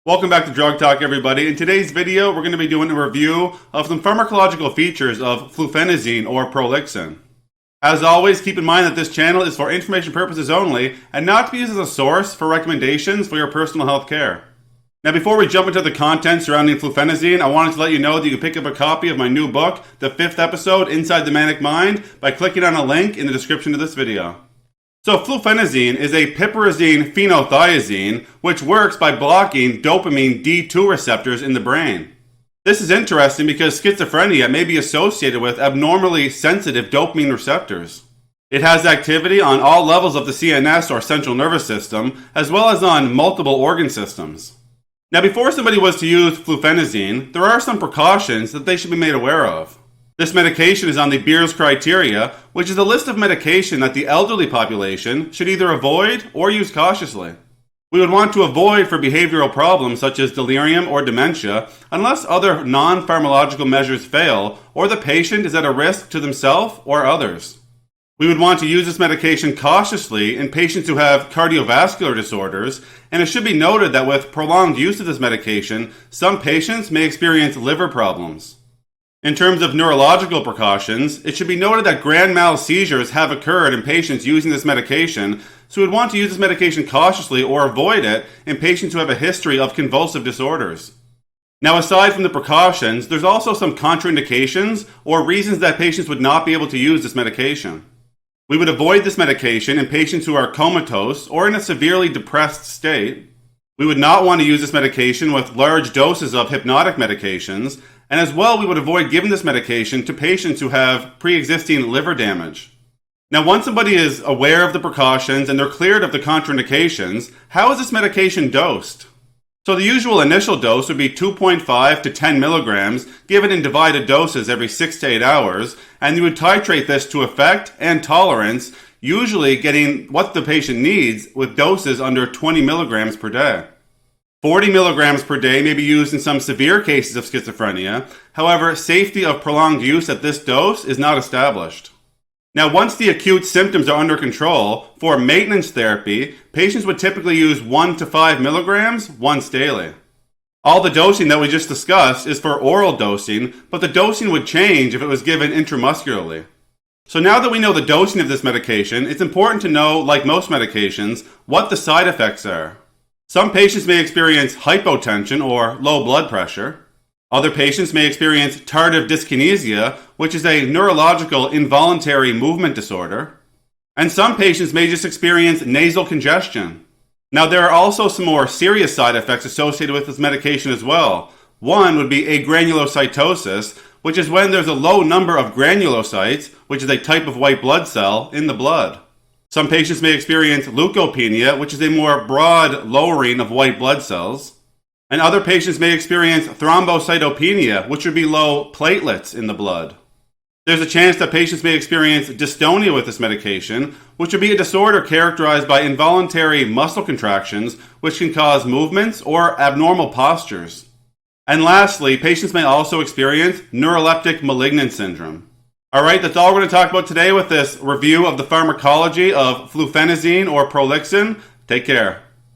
Welcome back to Drug Talk, everybody. In today's video, we're going to be doing a review of some pharmacological features of fluphenazine or Prolixin. As always, keep in mind that this channel is for information purposes only and not to be used as a source for recommendations for your personal health care. Now, before we jump into the content surrounding fluphenazine, I wanted to let you know that you can pick up a copy of my new book, The Fifth Episode, Inside the Manic Mind, by clicking on a link in the description of this video. So fluphenazine is a piperazine phenothiazine, which works by blocking dopamine D2 receptors in the brain. This is interesting because schizophrenia may be associated with abnormally sensitive dopamine receptors. It has activity on all levels of the CNS or central nervous system, as well as on multiple organ systems. Now, before somebody was to use fluphenazine, there are some precautions that they should be made aware of. This medication is on the Beers criteria, which is a list of medication that the elderly population should either avoid or use cautiously. We would want to avoid for behavioral problems such as delirium or dementia unless other non-pharmacological measures fail or the patient is at a risk to themselves or others. We would want to use this medication cautiously in patients who have cardiovascular disorders, and it should be noted that with prolonged use of this medication, some patients may experience liver problems. In terms of neurological precautions, it should be noted that grand mal seizures have occurred in patients using this medication, so we would want to use this medication cautiously or avoid it in patients who have a history of convulsive disorders. Now, aside from the precautions, there's also some contraindications or reasons that patients would not be able to use this medication. We would avoid this medication in patients who are comatose or in a severely depressed state. We would not want to use this medication with large doses of hypnotic medications, and as well, we would avoid giving this medication to patients who have pre-existing liver damage. Now, once somebody is aware of the precautions and they're cleared of the contraindications, how is this medication dosed? So the usual initial dose would be 2.5 to 10 milligrams, given in divided doses every 6 to 8 hours, and you would titrate this to effect and tolerance, usually getting what the patient needs with doses under 20 milligrams per day. 40 milligrams per day may be used in some severe cases of schizophrenia. However, safety of prolonged use at this dose is not established. Now, once the acute symptoms are under control, for maintenance therapy, patients would typically use 1 to 5 milligrams once daily. All the dosing that we just discussed is for oral dosing, but the dosing would change if it was given intramuscularly. So now that we know the dosing of this medication, it's important to know, like most medications, what the side effects are. Some patients may experience hypotension or low blood pressure. Other patients may experience tardive dyskinesia, which is a neurological involuntary movement disorder. And some patients may just experience nasal congestion. Now, there are also some more serious side effects associated with this medication as well. One would be agranulocytosis, which is when there's a low number of granulocytes, which is a type of white blood cell, in the blood. Some patients may experience leukopenia, which is a more broad lowering of white blood cells. And other patients may experience thrombocytopenia, which would be low platelets in the blood. There's a chance that patients may experience dystonia with this medication, which would be a disorder characterized by involuntary muscle contractions, which can cause movements or abnormal postures. And lastly, patients may also experience neuroleptic malignant syndrome. Alright, that's all we're going to talk about today with this review of the pharmacology of fluphenazine or Prolixin. Take care.